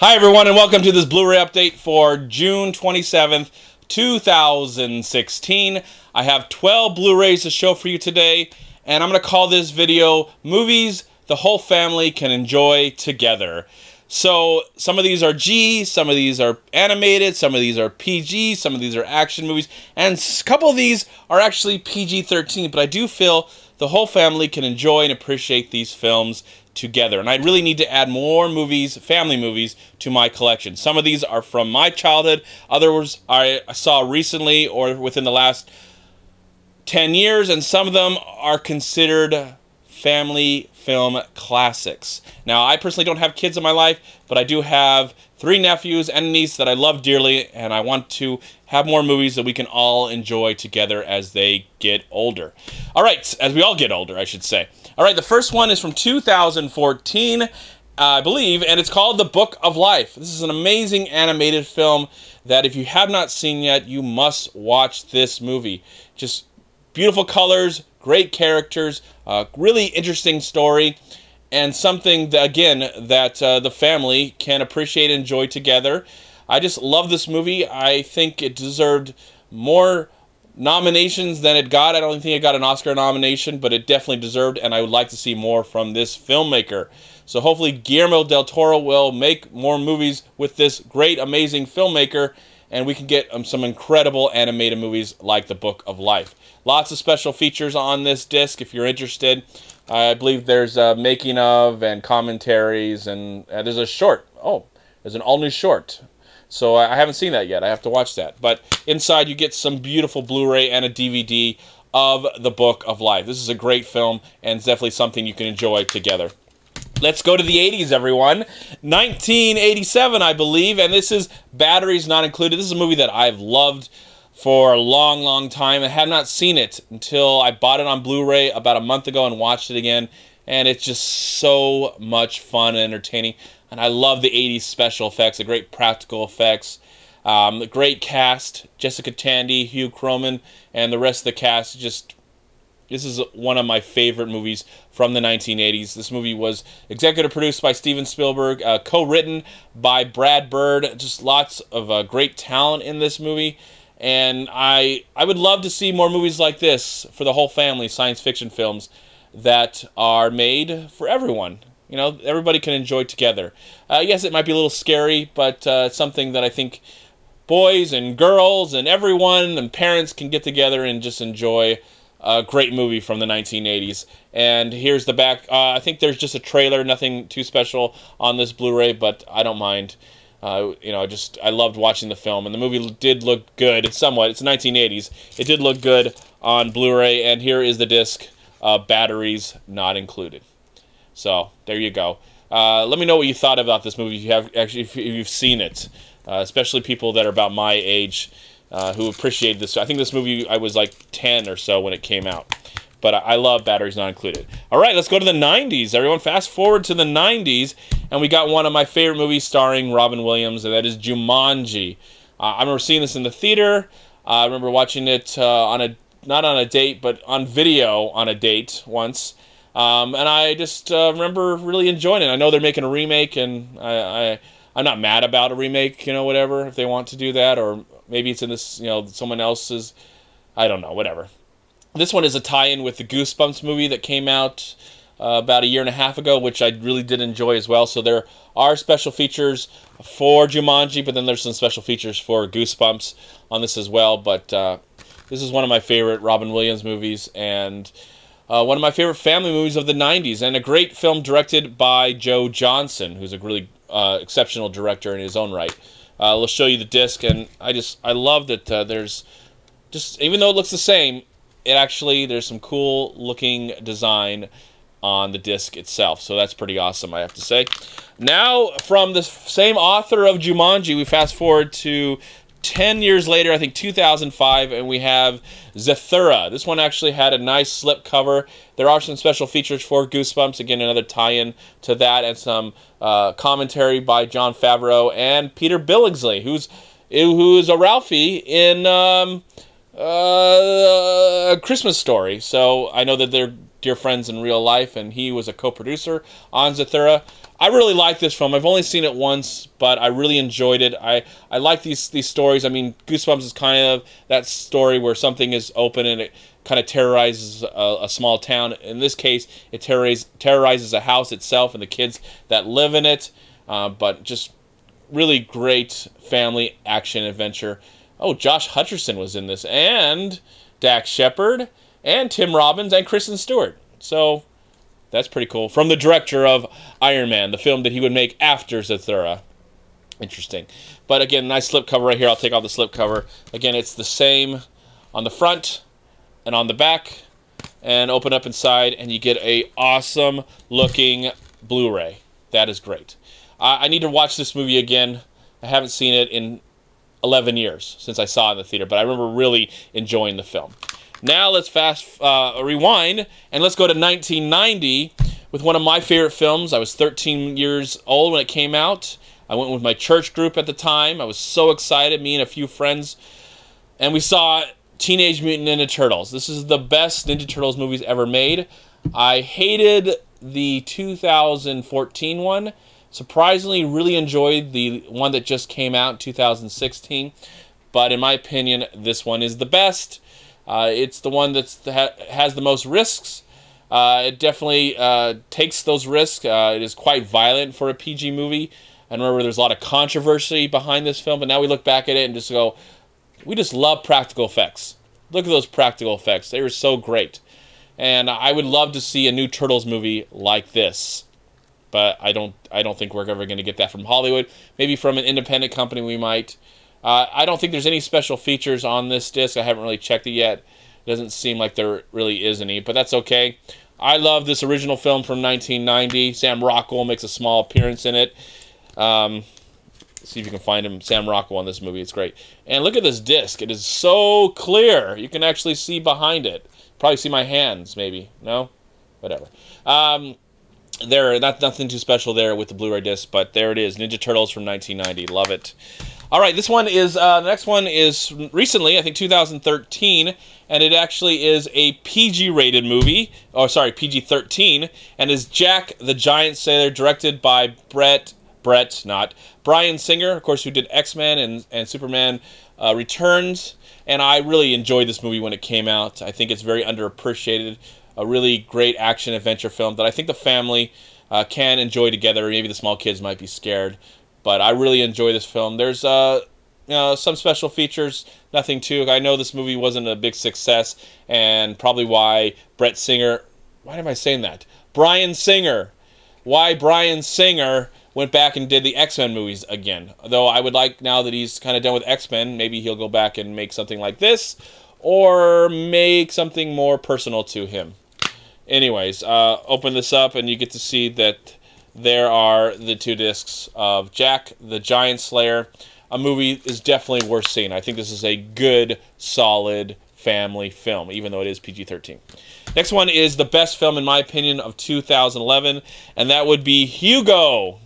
Hi everyone, and welcome to this Blu-ray update for June 27th, 2016. I have 12 Blu-rays to show for you today, and I'm going to call this video Movies the Whole Family Can Enjoy Together. So, some of these are G, some of these are animated, some of these are PG, some of these are action movies, and a couple of these are actually PG-13, but I do feel the whole family can enjoy and appreciate these films together. And I really need to add more movies, family movies, to my collection. Some of these are from my childhood, others I saw recently or within the last 10 years, and some of them are considered family film classics. Now, I personally don't have kids in my life, but I do have 3 nephews and a niece that I love dearly, and I want to have more movies that we can all enjoy together as they get older. All right, as we all get older, I should say. All right, the first one is from 2014, I believe, and it's called The Book of Life. This is an amazing animated film that if you have not seen yet, you must watch this movie. Just beautiful colors, great characters, really interesting story, and something that, again, that the family can appreciate and enjoy together. I just love this movie. I think it deserved more nominations than it got. I don't think it got an Oscar nomination, but it definitely deserved, and I would like to see more from this filmmaker. So hopefully Guillermo del Toro will make more movies with this great, amazing filmmaker, and we can get some incredible animated movies like The Book of Life. Lots of special features on this disc if you're interested. I believe there's a making of and commentaries, and there's a short. Oh, there's an all-new short. So I haven't seen that yet. I have to watch that. But inside you get some beautiful Blu-ray and a DVD of The Book of Life. This is a great film, and it's definitely something you can enjoy together. Let's go to the 80s, everyone. 1987, I believe, and this is Batteries Not Included. This is a movie that I've loved for a long, long time. I have not seen it until I bought it on Blu-ray about a month ago and watched it again, and it's just so much fun and entertaining. And I love the 80s special effects, the great practical effects, the great cast, Jessica Tandy, Hugh Croman, and the rest of the cast. Just, this is one of my favorite movies from the 1980s. This movie was executive produced by Steven Spielberg, co-written by Brad Bird. Just lots of great talent in this movie. And I would love to see more movies like this for the whole family, science fiction films that are made for everyone. You know, everybody can enjoy together. Yes, it might be a little scary, but it's something that I think boys and girls and everyone and parents can get together and just enjoy a great movie from the 1980s. And here's the back. I think there's just a trailer, nothing too special on this Blu-ray, but I don't mind. You know, I loved watching the film, and the movie did look good somewhat. It's the 1980s. It did look good on Blu-ray, and here is the disc, Batteries Not Included. So there you go. Let me know what you thought about this movie if you've seen it, especially people that are about my age who appreciate this. I think this movie, I was like 10 or so when it came out. But I love Batteries Not Included. All right, let's go to the 90s, everyone. Fast forward to the 90s, and we got one of my favorite movies starring Robin Williams, and that is Jumanji. I remember seeing this in the theater. I remember watching it not on a date, but on video on a date once. And I just remember really enjoying it. I know they're making a remake, and I'm not mad about a remake, you know, whatever, if they want to do that, or maybe it's in this, you know, someone else's, I don't know, whatever. This one is a tie-in with the Goosebumps movie that came out about a year and a half ago, which I really did enjoy as well. So there are special features for Jumanji, but then there's some special features for Goosebumps on this as well. But this is one of my favorite Robin Williams movies, and one of my favorite family movies of the 90s, and a great film directed by Joe Johnston, who's a really exceptional director in his own right. We'll show you the disc, and I love that there's just, even though it looks the same, there's some cool looking design on the disc itself, so that's pretty awesome, I have to say. Now, from the same author of Jumanji, we fast forward to 10 years later, I think 2005, and we have Zathura. This one actually had a nice slip cover. There are some special features for Goosebumps, again, another tie-in to that, and some commentary by Jon Favreau and Peter Billingsley, who's a Ralphie in A Christmas Story. So I know that they're dear friends in real life, and he was a co-producer on Zathura. I really like this film. I've only seen it once, but I really enjoyed it. I like these stories. I mean, Goosebumps is kind of that story where something is open and it kind of terrorizes a small town. In this case, it terrorizes a house itself and the kids that live in it. But just really great family action adventure. Oh, Josh Hutcherson was in this, and Dax Shepard, and Tim Robbins, and Kristen Stewart. So that's pretty cool. From the director of Iron Man, the film that he would make after Zathura. Interesting. But again, nice slipcover right here. I'll take off the slipcover. Again, it's the same on the front and on the back. And open up inside, and you get a awesome looking Blu-ray. That is great. I need to watch this movie again. I haven't seen it in 11 years since I saw it in the theater, but I remember really enjoying the film. Now let's rewind, and let's go to 1990 with one of my favorite films. I was 13 years old when it came out. I went with my church group at the time. I was so excited, me and a few friends, and we saw Teenage Mutant Ninja Turtles. This is the best Ninja Turtles movies ever made. I hated the 2014 one. Surprisingly, really enjoyed the one that just came out in 2016. But in my opinion, this one is the best. It's the one that has the most risks. It definitely takes those risks. It is quite violent for a PG movie. And remember, there's a lot of controversy behind this film. But now we look back at it and just go, we just love practical effects. Look at those practical effects. They were so great. And I would love to see a new Turtles movie like this. But I don't think we're ever going to get that from Hollywood. Maybe from an independent company we might. I don't think there's any special features on this disc. I haven't really checked it yet. It doesn't seem like there really is any, but that's okay. I love this original film from 1990. Sam Rockwell makes a small appearance in it. See if you can find him, Sam Rockwell, in this movie. It's great. And look at this disc. It is so clear. You can actually see behind it. Probably see my hands, maybe. No? Whatever. Nothing too special there with the Blu-ray disc, but there it is. Ninja Turtles from 1990. Love it. All right, this one is, the next one is recently, I think 2013, and it actually is a PG-rated movie, or sorry, PG-13, and is Jack the Giant Sailor, directed by Bryan Singer, of course, who did X-Men and Superman Returns, and I really enjoyed this movie when it came out. I think it's very underappreciated. A really great action-adventure film that I think the family can enjoy together. Maybe the small kids might be scared, but I really enjoy this film. There's some special features, nothing too. I know this movie wasn't a big success, and probably why Bryan Singer, why Bryan Singer went back and did the X-Men movies again. Though I would like, now that he's kind of done with X-Men, maybe he'll go back and make something like this, or make something more personal to him. Anyways, open this up and you get to see that there are the two discs of Jack the Giant Slayer. A movie is definitely worth seeing. I think this is a good, solid family film, even though it is PG-13. Next one is the best film, in my opinion, of 2011, and that would be Hugo.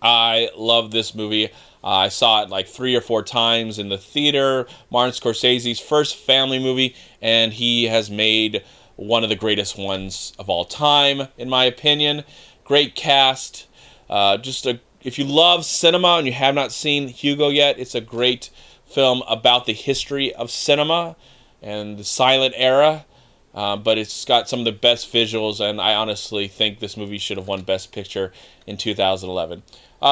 I love this movie. I saw it like 3 or 4 times in the theater. Martin Scorsese's first family movie, and he has made one of the greatest ones of all time, in my opinion. Great cast. If you love cinema and you have not seen Hugo yet, it's a great film about the history of cinema and the silent era. But it's got some of the best visuals, and I honestly think this movie should have won Best Picture in 2011.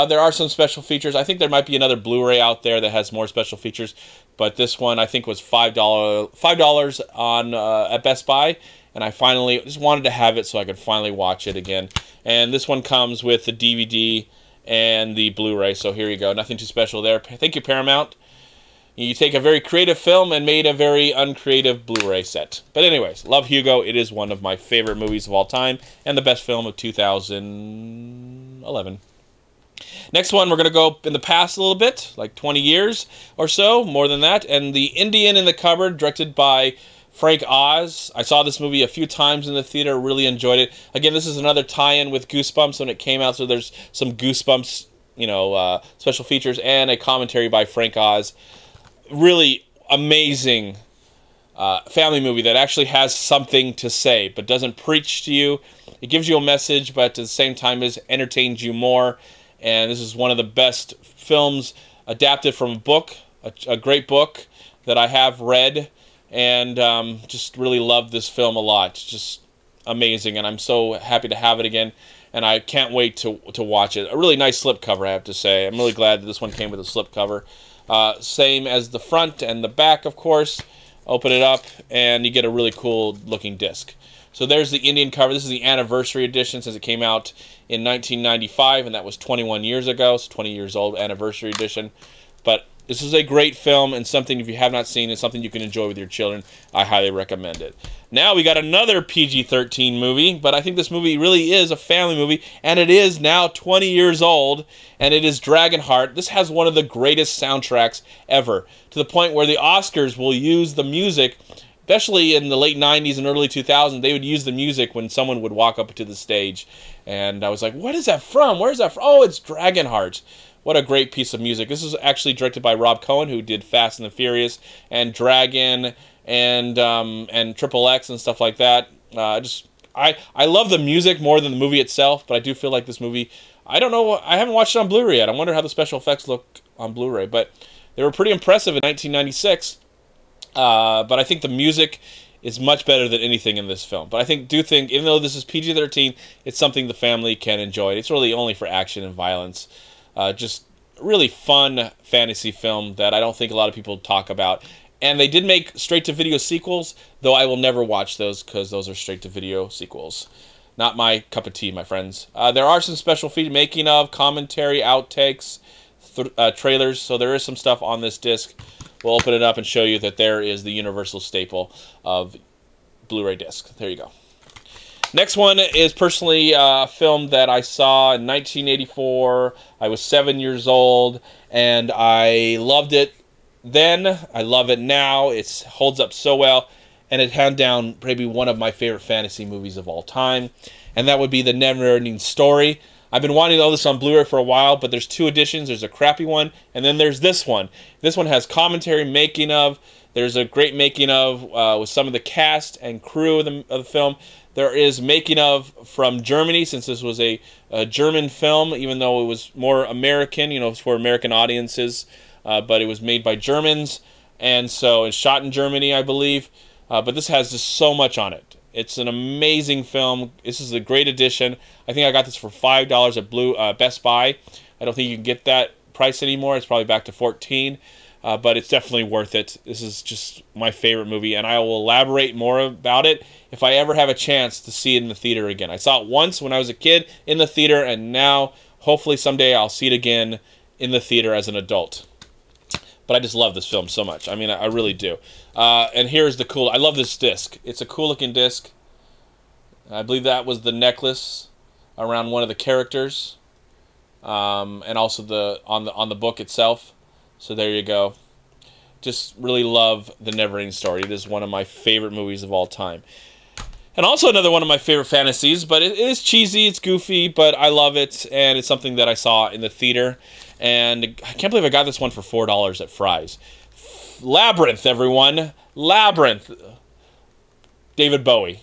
There are some special features. I think there might be another Blu-ray out there that has more special features, but this one I think was $5 on at Best Buy, and I finally just wanted to have it so I could finally watch it again. And this one comes with the DVD and the Blu-ray, so here you go. Nothing too special there. Thank you, Paramount. You take a very creative film and made a very uncreative Blu-ray set. But anyways, love Hugo. It is one of my favorite movies of all time and the best film of 2011. Next one, we're going to go in the past a little bit, like 20 years or so, more than that. And The Indian in the Cupboard, directed by Frank Oz. I saw this movie a few times in the theater, really enjoyed it. Again, this is another tie-in with Goosebumps when it came out, so there's some Goosebumps, special features and a commentary by Frank Oz. Really amazing family movie that actually has something to say, but doesn't preach to you. It gives you a message, but at the same time entertains you more. And this is one of the best films adapted from a book, a great book that I have read, and just really love this film a lot. It's just amazing, and I'm so happy to have it again, and I can't wait to watch it. A really nice slipcover, I have to say. I'm really glad that this one came with a slipcover. Same as the front and the back, of course. Open it up, and you get a really cool looking disc. So there's the Indian cover. This is the anniversary edition since it came out in 1995, and that was 21 years ago, so 20 years old anniversary edition. But this is a great film, and something, if you have not seen it, something you can enjoy with your children. I highly recommend it. Now we got another PG-13 movie, but I think this movie really is a family movie, and it is now 20 years old, and it is Dragonheart. This has one of the greatest soundtracks ever, to the point where the Oscars will use the music, especially in the late 90s and early 2000s, they would use the music when someone would walk up to the stage. And I was like, what is that from? Where's that from? Oh, it's Dragonheart. What a great piece of music. This is actually directed by Rob Cohen, who did Fast and the Furious and Dragon and Triple X and stuff like that. I love the music more than the movie itself, but I do feel like this movie, I don't know, I haven't watched it on Blu-ray yet. I wonder how the special effects look on Blu-ray, but they were pretty impressive in 1996. But I think the music is much better than anything in this film. But I do think, even though this is PG-13, it's something the family can enjoy. It's really only for action and violence. Just really fun fantasy film that I don't think a lot of people talk about. And they did make straight-to-video sequels, though I will never watch those because those are straight-to-video sequels. Not my cup of tea, my friends. There are some special features, making of, commentary, outtakes, trailers, so there is some stuff on this disc. We'll open it up and show you that there is the universal staple of Blu-ray disc. There you go. Next one is personally a film that I saw in 1984. I was 7 years old, and I loved it then. I love it now. It holds up so well, and it hands down maybe one of my favorite fantasy movies of all time, and that would be The Never-Ending Story. I've been wanting all this on Blu-ray for a while, but there's two editions. There's a crappy one, and then there's this one. This one has commentary, making of. There's a great making of with some of the cast and crew of the film. There is making of from Germany, since this was a German film, even though it was more American, you know, it's for American audiences, but it was made by Germans, and so it's shot in Germany, I believe. But this has just so much on it. It's an amazing film. This is a great edition. I think I got this for $5 at Best Buy. I don't think you can get that price anymore. It's probably back to $14. But it's definitely worth it. This is just my favorite movie, and I will elaborate more about it if I ever have a chance to see it in the theater again. I saw it once when I was a kid in the theater, and now, hopefully someday, I'll see it again in the theater as an adult. But I just love this film so much. I mean, I really do. And here's the cool... I love this disc. It's a cool-looking disc. I believe that was the necklace around one of the characters, and also on the book itself. So there you go. Just really love The Never-Ending Story. It is one of my favorite movies of all time. And also another one of my favorite fantasies, but it is cheesy, it's goofy, but I love it, and it's something that I saw in the theater. And I can't believe I got this one for $4 at Fry's. Labyrinth, everyone. Labyrinth. David Bowie.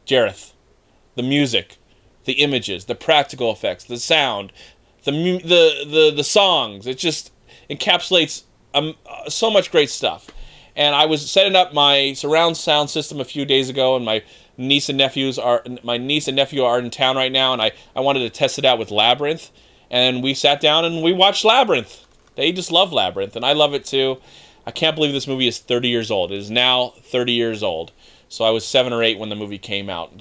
Jareth. The music. The images. The practical effects. The sound. The songs. It just encapsulates so much great stuff. And I was setting up my surround sound system a few days ago, and my niece and nephew are in town right now, and I wanted to test it out with Labyrinth. And we sat down and we watched Labyrinth. They just love Labyrinth, and I love it too. I can't believe this movie is 30 years old. It is now 30 years old. So I was 7 or 8 when the movie came out.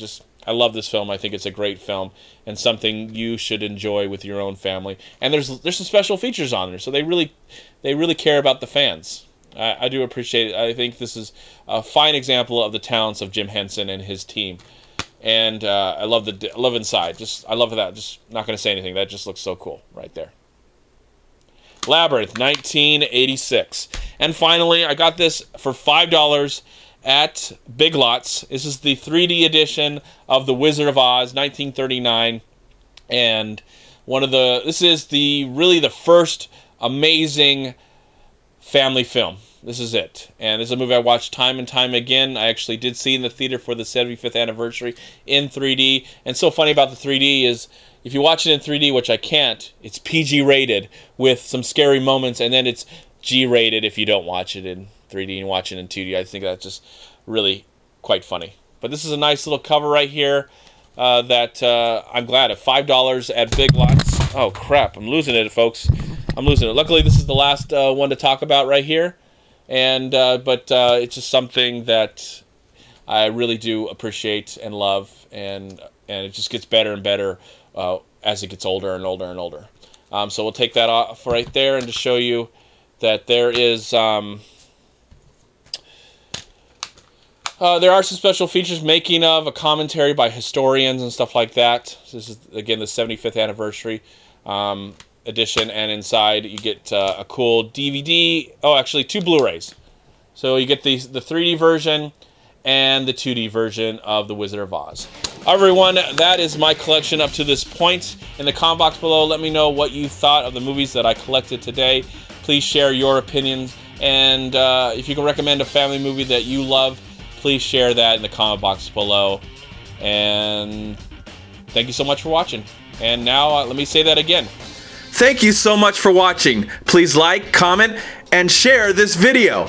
I love this film. I think it's a great film and something you should enjoy with your own family. And there's some special features on there, so they really care about the fans. I do appreciate it. I think this is a fine example of the talents of Jim Henson and his team. And I love inside. I love that. Just not going to say anything. That just looks so cool right there. Labyrinth, 1986. And finally, I got this for $5 at Big Lots. This is the 3D edition of The Wizard of Oz, 1939. And this is really the first amazing family film. This is it. And this is a movie I watched time and time again. I actually did see in the theater for the 75th anniversary in 3D. And so funny about the 3D is, if you watch it in 3D, which I can't, it's PG rated with some scary moments, and then it's G rated if you don't watch it in 3D and watch it in 2D. I think that's just really quite funny. But this is a nice little cover right here that I'm glad at. $5 at Big Lots. Oh crap, I'm losing it, folks. I'm losing it. Luckily, this is the last one to talk about right here. And but it's just something that I really do appreciate and love, and it just gets better and better as it gets older and older and older. So we'll take that off right there, and to show you that there is there are some special features, making of, a commentary by historians and stuff like that. So this is again the 75th anniversary edition, and inside you get a cool DVD. Oh, actually 2 Blu-rays. So you get the 3D version and the 2D version of The Wizard of Oz. All right, everyone, that is my collection up to this point. In the comment box below, let me know what you thought of the movies that I collected today. Please share your opinions, and if you can recommend a family movie that you love, please share that in the comment box below. And thank you so much for watching. And now, let me say that again. Thank you so much for watching. Please like, comment, and share this video.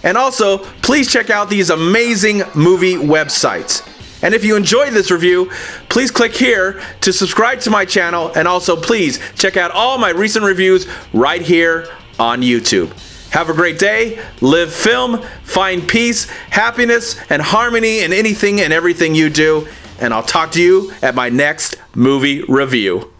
And also, please check out these amazing movie websites. And if you enjoyed this review, please click here to subscribe to my channel, and also please check out all my recent reviews right here on YouTube. Have a great day, live film, find peace, happiness, and harmony in anything and everything you do, and I'll talk to you at my next movie review.